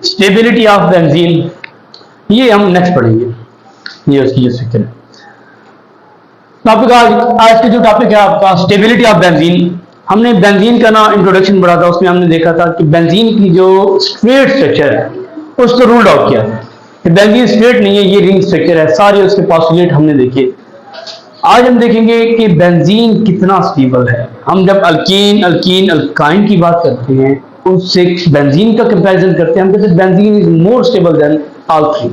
Stability of benzene, ये हम next पढ़ेंगे। ये उसकी जो स्ट्रक्चर है। टॉपिक आज का जो टॉपिक है आपका स्टेबिलिटी ऑफ बेंजीन। हमने बेंजीन का ना इंट्रोडक्शन पढ़ा था, उसमें हमने देखा था कि बेंजीन की जो स्ट्रेट स्ट्रक्चर है उसको रूल्ड आउट किया कि बेंजीन स्ट्रेट नहीं है, ये रिंग स्ट्रक्चर है। सारे उसके पोस्टुलेट हमने देखे। आज हम देखेंगे कि बेंजीन कितना स्टेबल है। हम जब अल्कीन अल्कीन अल्काइन की बात करते हैं, उससे बेंजीन का कंपैरिजन करते हैं, हम कहते हैं benzene is more stable then all three.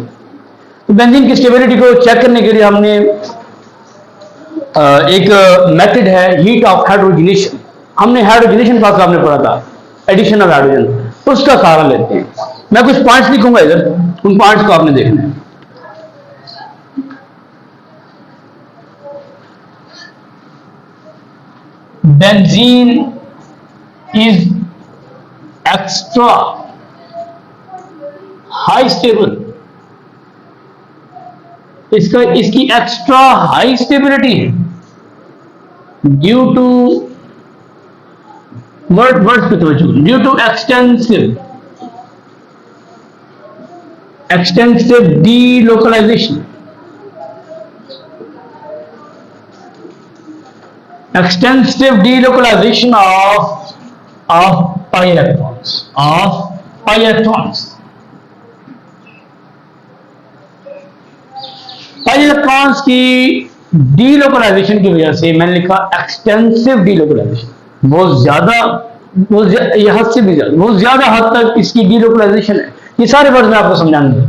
तो बेंजीन की स्टेबिलिटी को चेक करने के लिए हमने एक मेथड है हीट ऑफ हाइड्रोजनेशन। हमने हाइड्रोजनेशन क्लास आपने पढ़ा था, एडिशन ऑफ हाइड्रोजन, उसका सहारा लेते हैं। मैं कुछ पॉइंट्स लिखूंगा इधर, उन पॉइंट्स को आपने देखना है। Benzene is extra high stable, इसकी एक्स्ट्रा हाई स्टेबिलिटी है ड्यू टू वर्ड्स पे तवज्जो, due to extensive delocalization, extensive delocalization of pi electrons, pi electrons की डीलोकलाइजेशन की वजह से मैंने लिखा एक्सटेंसिव डीलोकलाइजेशन, बहुत ज्यादा हद तक इसकी डीलोकलाइजेशन है। ये सारे वर्ड मैं आपको समझाऊंगा।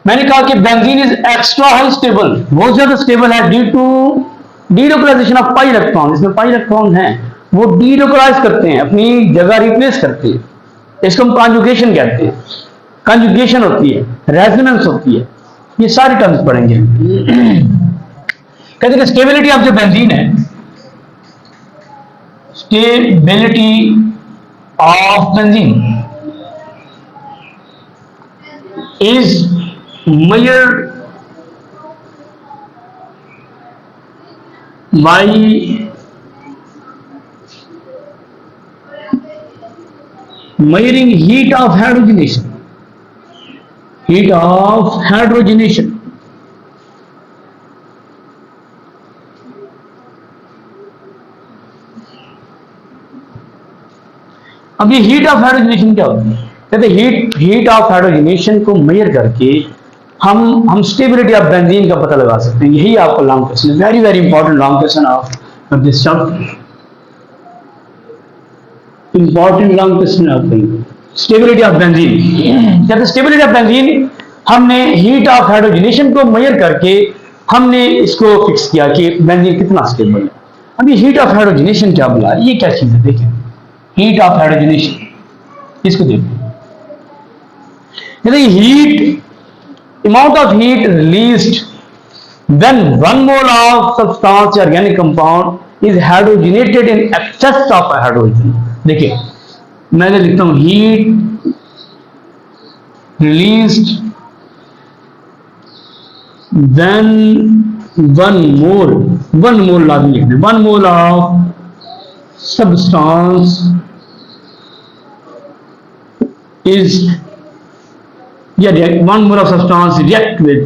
मैंने कहा कि benzene is extra high stable, बहुत ज्यादा स्टेबल है due to delocalization of pi electron. इसमें पाई इलेक्ट्रॉन हैं, वो डीलोकलाइज करते हैं, अपनी जगह रिप्लेस करते हैं। इसको हम कॉन्जुगेशन कहते हैं। कॉन्जुगेशन होती है, रेजोनेंस होती है, ये सारे टर्म्स पढ़ेंगे। कहते हैं स्टेबिलिटी ऑफ जो बेंजीन है, stability of benzene is measured by measuring heat of hydrogenation. अब ये हीट ऑफ हाइड्रोजनेशन क्या होती है? कहते हैं हीट ऑफ हाइड्रोजनेशन को मेजर करके हम स्टेबिलिटी ऑफ बेंजीन का पता लगा सकते हैं। यही आपको long question, very very important long question of this chapter, important long question of stability of benzene. कहते हैं स्टेबिलिटी ऑफ बेंजीन हमने हीट ऑफ हाइड्रोजनेशन को मेजर करके हमने इसको फिक्स किया कि बेंजीन कितना स्टेबल है। अब ये हीट ऑफ हाइड्रोजनेशन क्या बोला, ये क्या चीज है? देखें, हीट ऑफ हाइड्रोजनेशन, इसको देखो। Heat, amount of heat released when 1 mole of substance organic compound is hydrogenated in excess of hydrogen। देखिए मैं लिखता हूं heat released when 1 mole लाजमी लिखना, 1 mole of substance is 1 mole of substance react with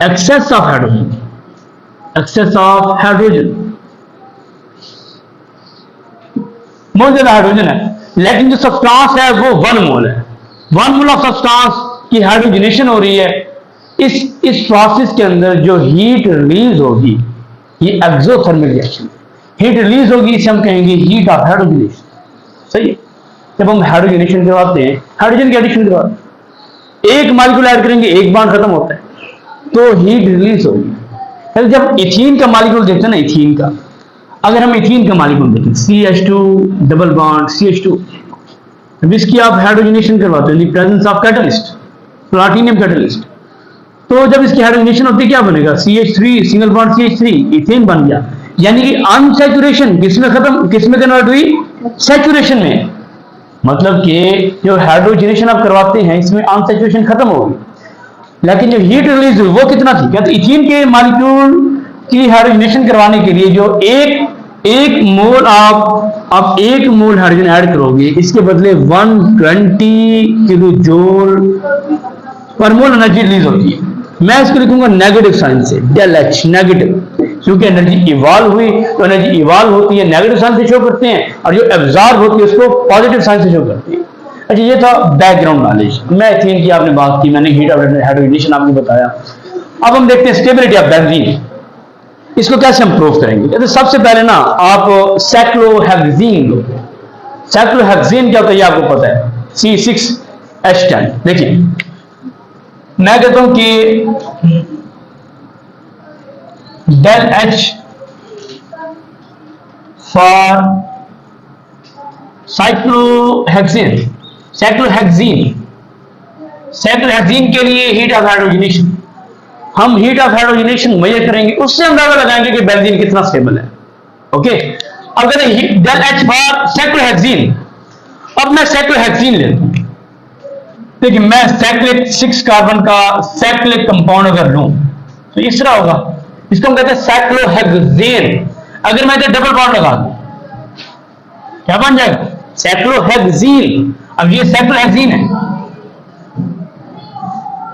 excess of hydrogen, बहुत ज्यादा hydrogen है, लेकिन जो सब्सटेंस है वो 1 मोल है। 1 मोल ऑफ सब्सटेंस की हाइड्रोजनेशन हो रही है। इस प्रोसेस के अंदर जो हीट रिलीज होगी, ये एक्सोथर्मिक रिएक्शन, हीट रिलीज होगी, इसे हम कहेंगे हीट ऑफ हाइड्रोजनेशन। सही है। जब हम हाइड्रोजनेशन करवाते हैं, हाइड्रोजन की एडिशन करवाते हैं, एक मॉलिक्यूल ऐड करेंगे, एक बॉन्ड खत्म होता है, तो हीट रिलीज होगी। जब इथीन का मॉलिक्यूल देखते हैं ना, इथीन का, अगर हम इथीन का मॉलिक्यूल देखें, CH2 डबल बॉन्ड CH2, जिसकी आप हाइड्रोजनेशन करवाते हैं in the presence of catalyst, platinum catalyst, तो जब इसकी हाइड्रोजनेशन होती है क्या बनेगा? CH3 single bond CH3, ethane बन गया। यानी कि अनसैचुरेशन किसमें कन्वर्ट हुई? सैचुरेशन में। मतलब कि जो हाइड्रोजनेशन आप करवाते हैं इसमें अनसैचुरेशन खत्म होगी, लेकिन जो हीट रिलीज हुई वो कितना थी? क्या तो इथीन के मॉलिक्यूल की हाइड्रोजनेशन करवाने के लिए जो एक एक मोल आप एक मोल हाइड्रोजन ऐड करोगे, इसके बदले 120 किलो जूल पर मोल एनर्जी रिलीज होती है। मैं इसको लिखूंगा नेगेटिव साइन से, डेल एच नेगेटिव, क्योंकि एनर्जी इवॉल्व हुई तो एनर्जी इवॉल्व होती है नेगेटिव साइन से शो करते हैं, और जो एब्जॉर्ब होती है उसको पॉजिटिव साइन से शो करती है। अच्छा, ये था बैकग्राउंड नॉलेज। मैथेन की आपने बात की, मैंने हीट ऑफ हाइड्रोजनेशन आपको बताया। अब हम देखते हैं स्टेबिलिटी ऑफ बेंजीन, इसको कैसे हम प्रूव करेंगे। तो सबसे पहले ना आप साइक्लोहेक्सीन लो। साइक्लोहेक्सीन क्या होता है ये आपको पता है, C6H10। देखिए मैं कहता हूं कि del H for cyclohexene, cyclohexene के लिए हीट ऑफ हाइड्रोजनेशन, हम हीट ऑफ हाइड्रोजनेशन मेजर करेंगे, उससे अंदाजा लगाएंगे कि बेंजीन कितना स्टेबल है। ओके, अब कहते हैं डेल एच फॉर साइक्लोहेक्सीन। अब मैं साइक्लोहेक्सीन लेता हूं, देखिए मैं साइक्लिक 6 कार्बन का साइक्लिक कंपाउंड अगर लूं तो इस तरह होगा, इसको हम कहते हैं साइक्लोहेक्सेन। अगर मैं इधर डबल बॉन्ड लगा दूं क्या बन जाएगा, साइक्लोहेक्सीन। अब ये साइक्लोहेक्सीन है,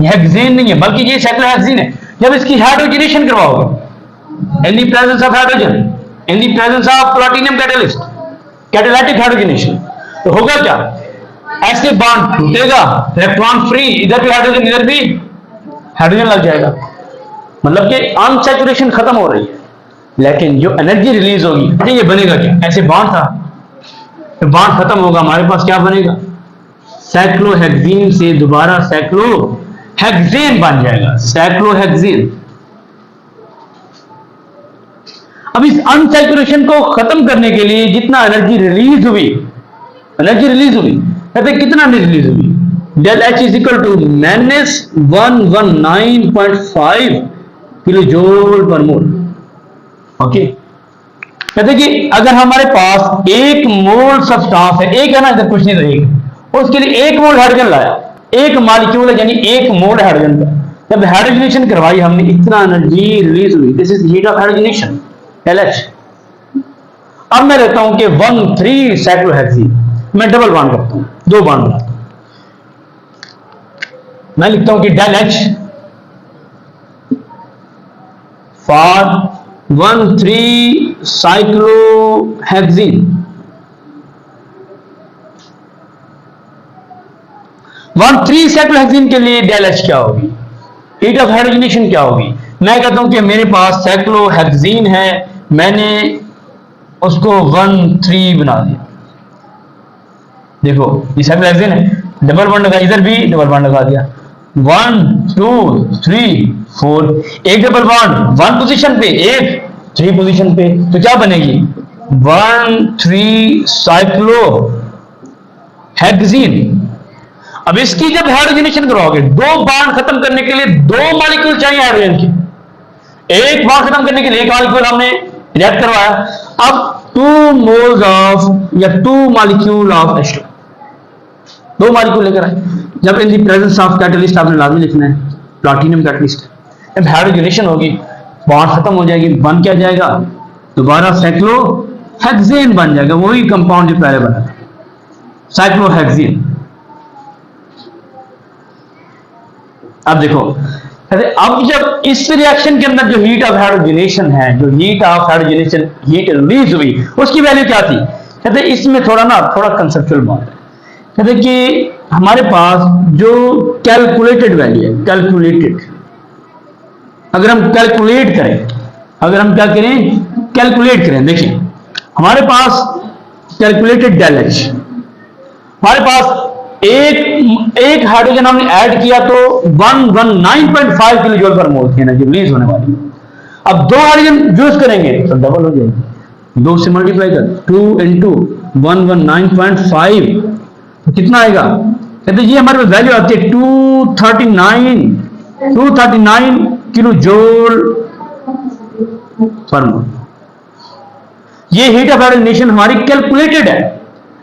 ये हेक्सेन नहीं है बल्कि ये साइक्लोहेक्सीन है। जब इसकी हाइड्रोजनेशन करवाओगे in the presence of hydrogen, in the presence of platinum catalyst, catalytic hydrogenation, तो होगा क्या, ऐसे बॉन्ड टूटेगा, इलेक्ट्रॉन फ्री, इधर भी हाइड्रोजन इधर भी हाइड्रोजन लग जाएगा, मतलब कि अनसैचुरेशन खत्म हो रही है। लेकिन जो एनर्जी रिलीज होगी, ये बनेगा क्या, ऐसे बॉन्ड था, तो बॉन्ड खत्म होगा, हमारे पास क्या बनेगा, साइक्लोहेक्सीन से दोबारा साइक्लोहेक्सेन बन जाएगा, साइक्लोहेक्सेन। अब इस अनसैचुरेशन को खत्म करने के लिए जितना एनर्जी रिलीज हुई, कहते कितना रिलीज हुई, del H is equal to -119.5 kilo joule per mole. Okay, कहते कि अगर हमारे पास एक मोल सब्सटेंस है, एक है ना, इधर कुछ नहीं रहेगा, उसके लिए एक मोल हाइड्रोजन लाया, एक मॉलिक्यूल है यानी एक मोल हाइड्रोजन का, जब हाइड्रोजनेशन करवाई हमने, इतना एनर्जी रिलीज हुई, this is heat of hydrogenation, LH। अब मैं लेता हूं कि 13 साइक्लोहेक्सीन, मैं डबल बॉन्ड करता हूं, दो बॉन्ड बनाता हूं, मैं लिखता हूं कि del H for 13 cyclohexene, 13 cyclohexene के लिए डेल एच क्या होगी, हीट ऑफ हाइड्रोजनेशन क्या होगी। मैं कहता हूं कि मेरे पास साइक्लोहेक्सीन है, मैंने उसको 13 बना दिया, देखो ये साइक्लोहेक्सेन है, डबल बॉन्ड लगा, इधर भी डबल बॉन्ड लगा दिया, 1 2 3 4, एक डबल बॉन्ड 1 पोजीशन पे, एक 3 पोजीशन पे, तो क्या बनेगी 13 साइक्लोहेक्सीन। अब इसकी जब हाइड्रोजनेशन करवाओगे, दो बॉन्ड खत्म करने के लिए दो मॉलिक्यूल चाहिए हाइड्रोजन के, एक बॉन्ड खत्म करने के लिए एक मॉलिक्यूल हमने रिएक्ट करवाया, अब 2 मोल्स ऑफ या 2 मॉलिक्यूल ऑफ H2, दो मॉलिक्यूल लेकर आए। जब in the presence of catalyst आपने लाजमी लिखना है प्लैटिनम कैटलिस्ट। जब हाइड्रोजनेशन होगी, बॉन्ड खत्म हो जाएगी, बन क्या जाएगा, दोबारा साइक्लोहेक्सेन बन जाएगा, वही कंपाउंड जो पहले बना था, साइक्लोहेक्सेन। अब देखो, अब जब इस रिएक्शन के अंदर जो हीट ऑफ हाइड्रोजनेशन है, जो heat of hydrogenation heat release हुई, उसकी वैल्यू क्या थी। कहते इसमें थोड़ा कंसेप्चुअल बात है। कहते कि हमारे पास जो कैलकुलेटेड वैल्यू है, कैलकुलेटेड, अगर हम कैलकुलेट करें, अगर हम क्या करें, कैलकुलेट करें, देखिए हमारे पास कैलकुलेटेड डेल एच, हमारे पास एक हाइड्रोजन हमने ऐड किया तो 119.5 किलो जूल पर मोल थी एनर्जी रिलीज होने वाली। अब दो हाइड्रोजन यूज करेंगे तो डबल हो जाएगी, 2 से मल्टीप्लाई कर, 2 into 119.5 तो कितना आएगा। कहते ये हमारे पास वैल्यू आती है 239 किलो जूल पर मोल। ये हीट ऑफ हाइड्रोजनेशन हमारी कैलकुलेटेड है,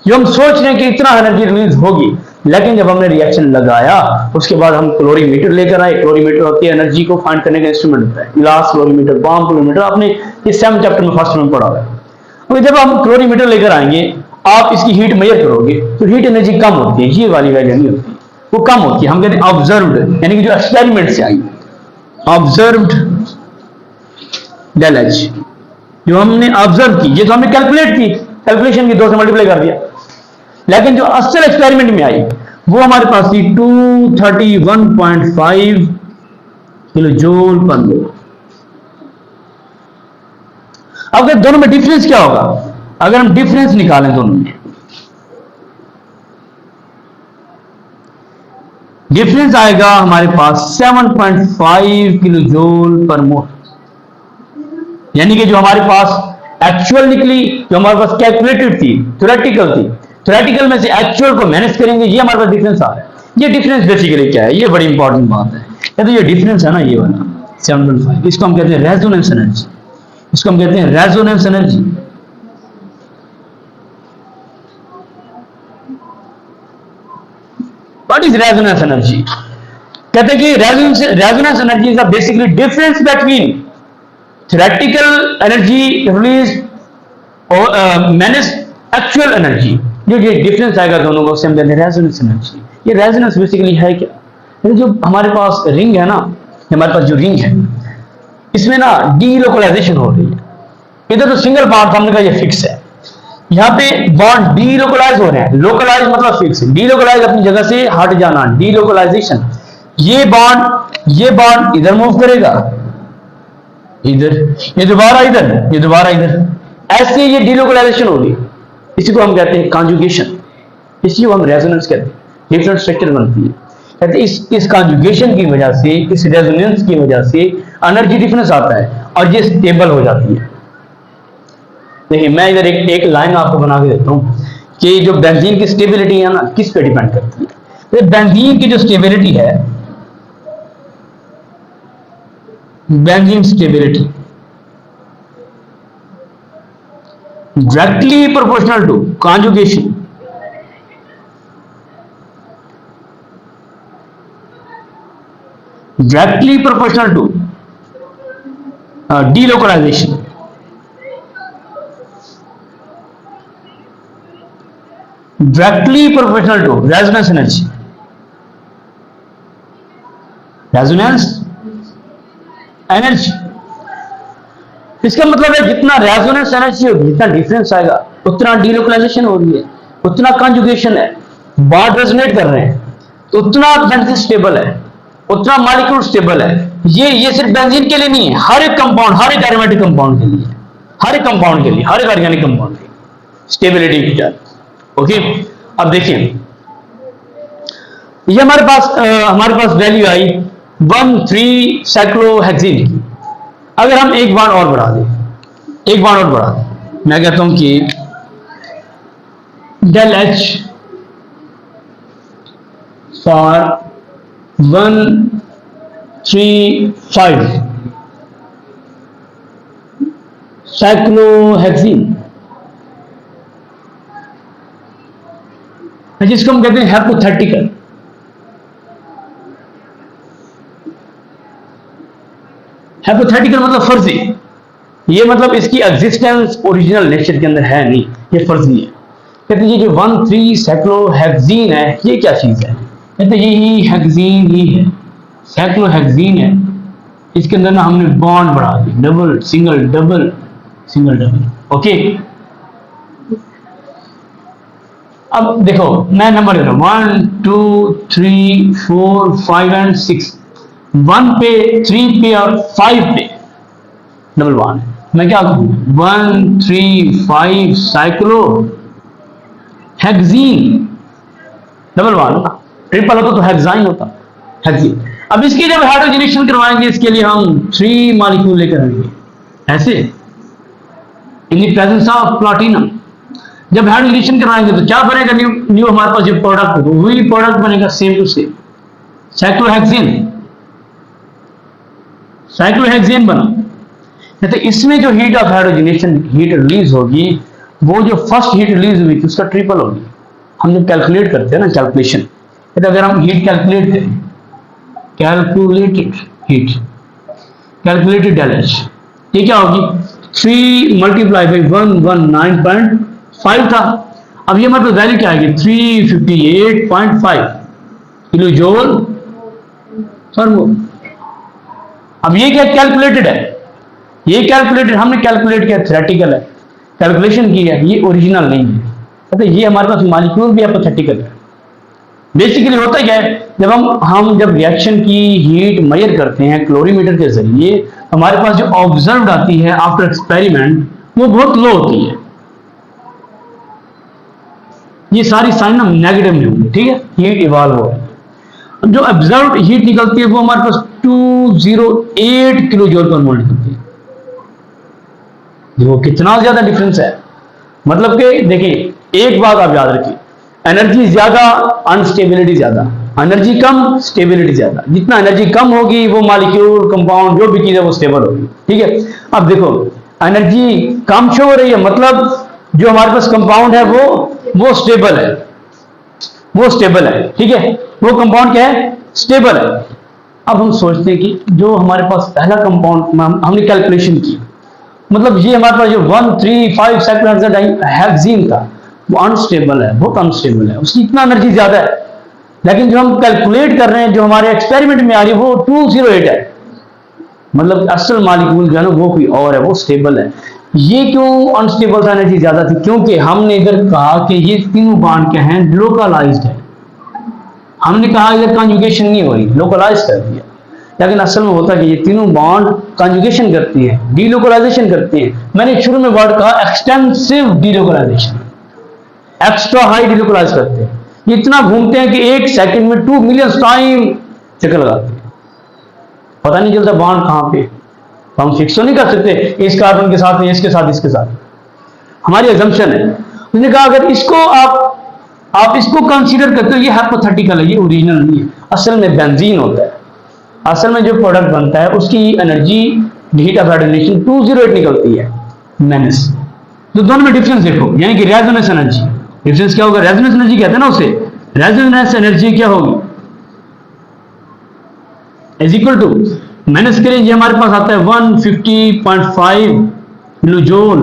जो हम सोच रहे हैं कि इतना एनर्जी रिलीज होगी, लेकिन जब हमने रिएक्शन लगाया उसके बाद हम क्लोरीमीटर लेकर आए। क्लोरीमीटर होती है एनर्जी को फाइंड करने का इंस्ट्रूमेंट होता है, ग्लास क्लोरीमीटर, बॉम्ब क्लोरीमीटर, आपने इस 7th चैप्टर में फर्स्ट में पढ़ा हुआ है। और जब हम क्लोरीमीटर लेकर आएंगे, आप इसकी हीट मेजर करोगे तो हीट एनर्जी कम होती है, ये वाली वैल्यू नहीं होती, वो कम होती है। हम कहते हैं ऑब्जर्व्ड, यानी कि जो एक्सपेरिमेंट से आई, ऑब्जर्व्ड डेल एच, जो हमने ऑब्जर्व की, ये तो हमने कैलकुलेट की, कैलकुलेशन की 2 से मल्टीप्लाई कर दिया, लेकिन जो असल एक्सपेरिमेंट में आई वो हमारे पास थी 231.5 किलो जूल पर मोल। अब अगर दोनों में डिफरेंस क्या होगा, अगर हम डिफरेंस निकालें दोनों में, डिफरेंस आएगा हमारे पास 7.5 किलो जूल पर मोल, यानी कि जो हमारे पास एक्चुअल निकली, जो हमारे पास कैलकुलेटेड थी, थ्योरेटिकल थी, थ्योरेटिकल में से एक्चुअल को मैनेज करेंगे, ये हमारे पास डिफरेंस आ रहा है। ये डिफरेंस बेसिकली क्या है, ये बड़ी इंपॉर्टेंट बात है। तो ये डिफरेंस है ना, ये वाला 7.5, इसको हम कहते हैं रेजोनेंस एनर्जी, इसको हम कहते हैं resonance energy. What is resonance energy? कहते हैं कि resonance energy is the basically difference between theoretical energy release और मैनेज एक्चुअल एनर्जी, जो ये डिफरेंस आएगा दोनों को, से हम कहते हैं रेजोनेंस एनर्जी। ये रेजोनेंस बेसिकली है क्या, जो हमारे पास रिंग है ना, हमारे पास जो रिंग है, इसमें ना डीलोकलाइजेशन हो रही है। इधर तो सिंगल बॉन्ड हमने कहा ये फिक्स है, यहाँ पे बॉन्ड डीलोकलाइज हो रहे हैं। लोकलाइज मतलब फिक्स, डीलोकलाइज अपनी जगह से हट जाना, डीलोकलाइजेशन। ये बॉन्ड इधर मूव करेगा, इधर, ये दोबारा इधर, ये दोबारा इधर, ऐसे ये डीलोकलाइजेशन होगी। इसी को हम कहते हैं कॉन्जुगेशन, इसी को हम रेजोनेंस कहते हैं। डिफरेंट स्ट्रक्चर बनती है, कहते हैं इस कॉन्जुगेशन की वजह से, इस रेजोनेंस की वजह से एनर्जी डिफरेंस आता है और ये स्टेबल हो जाती है। देखिए मैं इधर एक लाइन आपको बना के देता हूं कि जो बेंजीन की स्टेबिलिटी है ना, किस पे डिपेंड करती है। तो बेंजीन की जो स्टेबिलिटी है, benzene stability directly proportional to conjugation, directly proportional to delocalization, directly proportional to resonance energy. Resonance energy, इसका मतलब है जितना रेजोनेंस एनर्जी होगी, जितना डिफरेंस आएगा, उतना डीलोकलाइजेशन हो रही है, उतना कॉन्जुगेशन है, बॉन्ड रेजोनेट कर रहे हैं, तो उतना बेंजीन स्टेबल है, उतना मॉलिक्यूल स्टेबल है। ये सिर्फ बेंजीन के लिए नहीं है, हर एक कंपाउंड, हर एक एरोमेटिक कंपाउंड के लिए, हर एक कंपाउंड के लिए, हर एक ऑर्गेनिक कंपाउंड के स्टेबिलिटी की जाए। ओके, अब देखिए ये हमारे पास वैल्यू आई 13 साइक्लोहेक्सिन की। अगर हम एक बार और बढ़ा दें, एक बार और बढ़ा दें, मैं कहता हूं कि डेल एच फॉर 135 साइक्लोहेक्सिन, जिसको हम कहते हैं हाइपोथेटिकल। हाइपोथेटिकल मतलब फर्जी, ये मतलब इसकी एग्जिस्टेंस ओरिजिनल नेचर के अंदर है नहीं, ये फर्जी है। कहते हैं ये जो 13 साइक्लोहेक्सिन है, ये क्या चीज है? कहते हैं यही हेक्सिन ही है, साइक्लोहेक्सिन है। इसके अंदर ना हमने बॉन्ड बढ़ा दी, double single double single double. Okay, अब देखो मैं नंबर दे रहा हूं 1 2 3 4 5 एंड 6, 1 पे 3 पे और 5 पे डबल बॉन्ड। मैं क्या कहूं 1 3 5 साइक्लो हेक्सिन डबल बॉन्ड ना, ट्रिपल होता तो हेक्साइन होता, हेक्सिन। अब इसकी जब हाइड्रोजनेशन करवाएंगे, इसके लिए हम 3 मॉलिक्यूल लेकर आएंगे ऐसे, in the presence of platinum. जब हाइड्रोजनेशन कराएंगे तो क्या बनेगा, न्यू हमारे पास जो प्रोडक्ट होगा वही प्रोडक्ट बनेगा, same to same cyclohexene, cyclohexene बना। कहते इसमें जो heat of hydrogenation heat release होगी, वो जो फर्स्ट हीट रिलीज हुई थी उसका ट्रिपल होगी। हम जब कैलकुलेट करते हैं ना, कैलकुलेशन, कहते अगर हम हीट कैलकुलेट करें, calculated heat, calculated del H, ये क्या होगी 3 मल्टीप्लाई बाई 119.5 था। अब ये मतलब वैल्यू क्या आएगी 358.5 किलो जूल पर मोल। अब ये क्या कैलकुलेटेड है, ये कैलकुलेटेड हमने कैलकुलेट किया, थ्योरेटिकल है, कैलकुलेशन की है, ये ओरिजिनल नहीं है। तो ये हमारे पास मॉलिक्यूल भी हाइपोथेटिकल है। बेसिकली होता क्या है, जब रिएक्शन की हीट मेजर करते हैं क्लोरीमीटर के जरिए, हमारे पास जो ऑब्जर्व्ड आती है आफ्टर एक्सपेरिमेंट वो बहुत लो होती है। ये सारी साइन हम नेगेटिव में होंगे, ठीक है, हीट इवॉल्व हो रही है। जो ऑब्जर्व्ड हीट निकलती है वो हमारे पास 208 किलो जूल पर मोल निकलती है। देखो कितना ज्यादा डिफरेंस है। मतलब कि देखिए एक बात आप याद रखिए, एनर्जी ज्यादा अनस्टेबिलिटी ज्यादा, एनर्जी कम स्टेबिलिटी ज्यादा। जितना एनर्जी कम होगी वो मॉलिक्यूल कंपाउंड जो भी चीज है वो स्टेबल होगी, ठीक है। अब देखो एनर्जी कम शो हो रही है, मतलब जो हमारे पास कंपाउंड है वो स्टेबल है, वो स्टेबल है, ठीक है, वो कंपाउंड क्या है, स्टेबल है। अब हम सोचते हैं कि जो हमारे पास पहला कंपाउंड हमने कैलकुलेशन की, मतलब ये हमारे पास जो 135 साइक्लोहेक्सीन था वो अनस्टेबल है, बहुत अनस्टेबल है, उसकी इतना एनर्जी ज्यादा है। लेकिन जो हम कैलकुलेट कर रहे हैं, जो हमारे एक्सपेरिमेंट में आ रही है वो 208 है, मतलब असल मॉलिक्यूल जो है ना वो कोई और है, वो स्टेबल है। ये क्यों अनस्टेबल था, एनर्जी ज्यादा थी, क्योंकि हमने इधर कहा कि ये तीनों बॉन्ड क्या हैं, लोकलाइज्ड है। हमने कहा इधर कंजुगेशन नहीं हो रही, लोकलाइज कर दिया। लेकिन असल में होता है कि ये तीनों बॉन्ड कंजुगेशन करती हैं, डीलोकलाइजेशन करती हैं। मैंने शुरू में वर्ड कहा extensive delocalization, extra high delocalize करते हैं। ये इतना घूमते हैं कि एक सेकंड में 2 मिलियन टाइम चक्कर लगाते हैं, पता नहीं चलता बॉन्ड कहां पे। हम फिक्स तो नहीं कर सकते इस कार्बन के साथ, इसके साथ, इसके साथ, हमारी अजम्पशन है। उसने कहा अगर इसको आप इसको कंसीडर करते हो, ये हाइपोथेटिकल है, ये ओरिजिनल नहीं है। असल में बेंजीन होता है, असल में जो प्रोडक्ट बनता है उसकी एनर्जी हीट ऑफ एडिनेशन 208 निकलती है माइनस। तो दोनों में डिफरेंस देखो, यानी कि रेजोनेंस एनर्जी, डिफरेंस क्या होगा, रेजोनेंस एनर्जी कहते हैं ना उसे, रेजोनेंस एनर्जी क्या होगी, इज इक्वल टू माइनस के लिए ये हमारे पास आता है 150.5 किलो जूल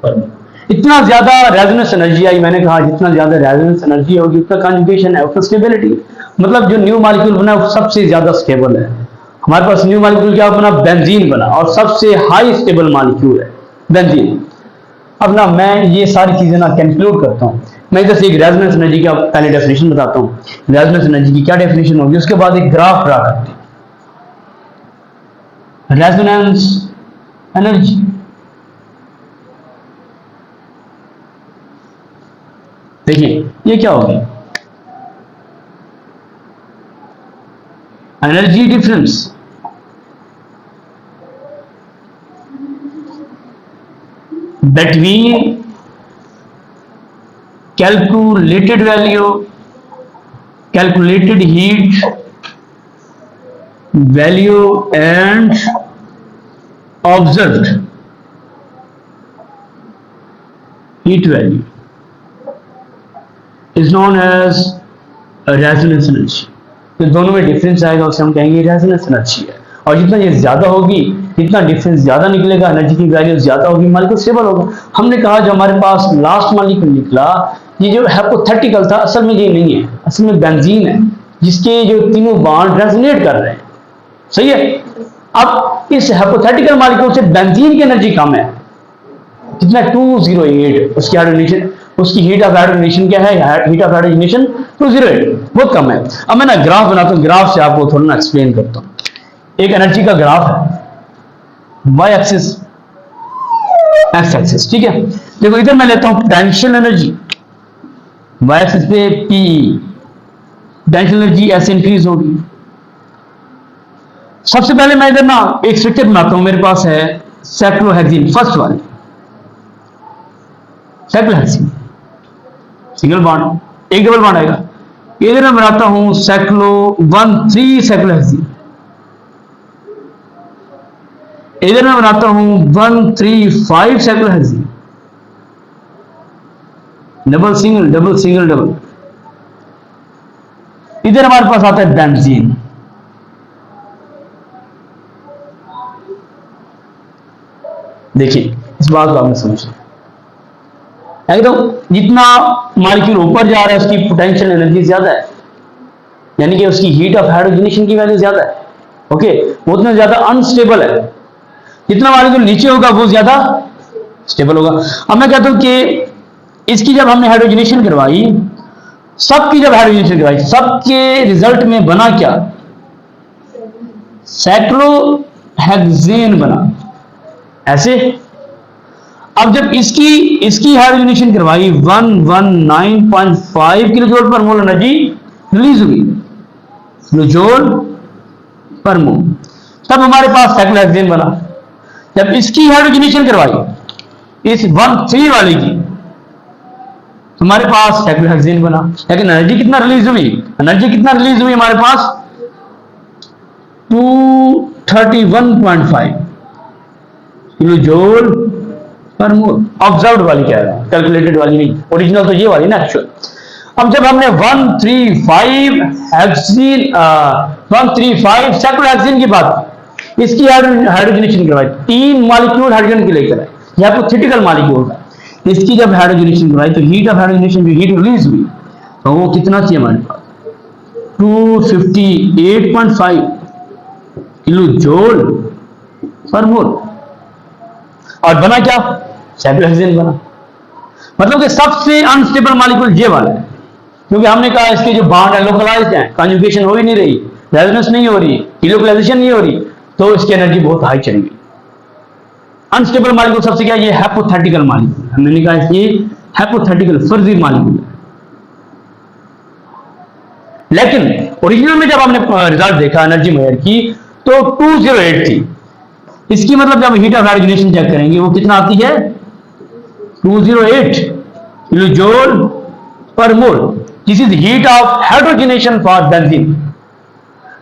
पर। इतना ज्यादा रेजोनेंस एनर्जी आई, मैंने कहा जितना ज्यादा रेजोनेंस एनर्जी होगी उतना कंजुगेशन है, उतना स्टेबिलिटी। मतलब जो न्यू मॉलिक्यूल बना वो सबसे ज्यादा स्टेबल है। हमारे पास न्यू मॉलिक्यूल क्या बना, बेंजीन बना, और सबसे हाई स्टेबल मॉलिक्यूल है बेंजीन। अब ना मैं ये सारी चीजें ना कंक्लूड करता हूं, मैं इधर से एक रेजोनेंस एनर्जी का पहले डेफिनेशन बताता हूं, रेजोनेंस एनर्जी की क्या डेफिनेशन होगी, उसके बाद एक ग्राफ ड्रा करते हैं। रेजोनेंस एनर्जी, देखिए ये क्या होगी, energy difference between calculated value, calculated heat value and observed heat value is known as resonance energy. तो दोनों में डिफरेंस आएगा उसे हम कहेंगे रेजोनेंस एनर्जी है। और जितना ये ज्यादा होगी, जितना डिफरेंस ज्यादा निकलेगा, एनर्जी की वैल्यू ज्यादा होगी, मॉलिक्यूल स्टेबल होगा। हमने कहा जो हमारे पास लास्ट मॉलिक्यूल निकला, ये जो हाइपोथेटिकल था, असल में ये नहीं है, असल में बेंजीन है, जिसके जो तीनों बॉन्ड रेजोनेट कर रहे हैं, सही है। अब इस हाइपोथेटिकल मॉलिक्यूल से बेंजीन की एनर्जी कम है, कितना 208, उसकी हाइड्रोजनेशन, उसकी हीट ऑफ हाइड्रोजनेशन क्या है, हीट ऑफ हाइड्रोजनेशन 208, बहुत कम है। अब मैं ना ग्राफ बनाता हूं, ग्राफ से आपको थोड़ा ना एक्सप्लेन करता हूं। एक एनर्जी का ग्राफ है, वाई एक्सिस, एक्स एक्सिस, ठीक है। देखो इधर मैं लेता हूं पोटेंशियल एनर्जी, वाई एक्सिस पे पी, पोटेंशियल एनर्जी ऐसे इंक्रीज होगी। सबसे पहले मैं इधर ना एक स्ट्रक्चर बनाता हूं, मेरे पास है साइक्लोहेक्सीन, फर्स्ट वाली साइक्लोहेक्सीन, सिंगल बॉन्ड, एक डबल बॉन्ड आएगा। इधर मैं बनाता हूं साइक्लो 1,3 साइक्लोहेक्सीन, इधर मैं बनाता हूं 1,3,5 cyclohexene, double single double single double. इधर हमारे पास आता है देखिए इस बात को आपने समझना एकदम, जितना मॉलिक्यूल ऊपर जा रहा है उसकी पोटेंशियल एनर्जी ज्यादा है, यानी कि उसकी हीट ऑफ हाइड्रोजनेशन की वैल्यू ज्यादा है। ओके, वो उतना ज्यादा अनस्टेबल है। जितना मॉलिक्यूल नीचे होगा वो ज्यादा स्टेबल होगा। अब मैं कहता हूं कि इसकी जब हमने हाइड्रोजनेशन करवाई, सबकी जब हाइड्रोजनेशन करवाई, सबके रिजल्ट में बना क्या? साइक्लोहेक्सेन बना। ऐसे अब जब इसकी हाइड्रोजनेशन करवाई 119.5 किलो जूल पर मोल एनर्जी रिलीज हुई, किलो जूल पर मोल, तब हमारे पास साइक्लोहेक्सेन बना। जब इसकी हाइड्रोजनेशन करवाई इस 1,3 वाले की, हमारे पास साइक्लोहेक्सेन बना। लेकिन एनर्जी कितना रिलीज हुई? एनर्जी कितना रिलीज हुई हमारे पास? 231.5 किलो जूल पर मोल। ऑब्जर्व्ड वाली कह रहा है, कैलकुलेटेड वाली नहीं, ओरिजिनल तो ये वाली ना एक्चुअल। अब जब हमने 135 साइक्लोहेक्सेन की बात की, इसकी हाइड्रोजनेशन करवाई, 3 मॉलिक्यूल हाइड्रोजन के लेकर आए, यह हाइपोथेटिकल मॉलिक्यूल है। इसकी जब हाइड्रोजनेशन करवाई तो हीट ऑफ हाइड्रोजनेशन, जो हीट रिलीज हुई, तो वो कितना थी हमारे पास? 258.5 किलो जूल पर मोल। और बना क्या? साइक्लोहेक्सेन बना। मतलब कि सबसे अनस्टेबल मॉलिक्यूल ये वाला है, क्योंकि हमने कहा इसके जो बॉन्ड है लोकलाइज्ड है, कॉन्जुगेशन हो ही नहीं रही, रेजोनेंस नहीं हो रही, इलोकलाइजेशन नहीं हो रही, तो इसकी एनर्जी बहुत हाई चली गई। अनस्टेबल मॉलिक्यूल सबसे क्या? ये हाइपोथेटिकल मॉलिक्यूल, हमने कहा ये हाइपोथेटिकल फर्जी मॉलिक्यूल है। लेकिन ओरिजिनल में जब हमने रिजल्ट देखा एनर्जी मेजर की तो 208 थी। इसकी मतलब जब हीट ऑफ हाइड्रोजनेशन चेक करेंगे वो कितना आती है? 208 kilo joule per mole. This is heat of hydrogenation for benzene.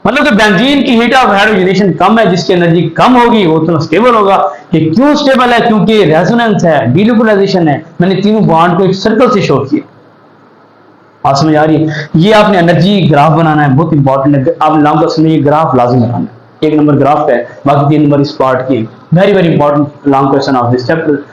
मतलब कि बेंजीन की हीट ऑफ हाइड्रोजनेशन कम है, जिसकी एनर्जी कम होगी वो उतना स्टेबल होगा। ये क्यों स्टेबल है? क्योंकि रेजोनेंस है, डिलोकलाइजेशन है। मैंने तीनों बॉन्ड को एक सर्कल से शो किया। आप समझ आ रही है? ये आपने एनर्जी ग्राफ बनाना है, बहुत इंपॉर्टेंट है। आप लॉन्ग क्वेश्चन में ये ग्राफ लाजिम बनाना है। 1 नंबर ग्राफ है, बाकी 3 नंबर इस पार्ट की। Very very important long question of this chapter.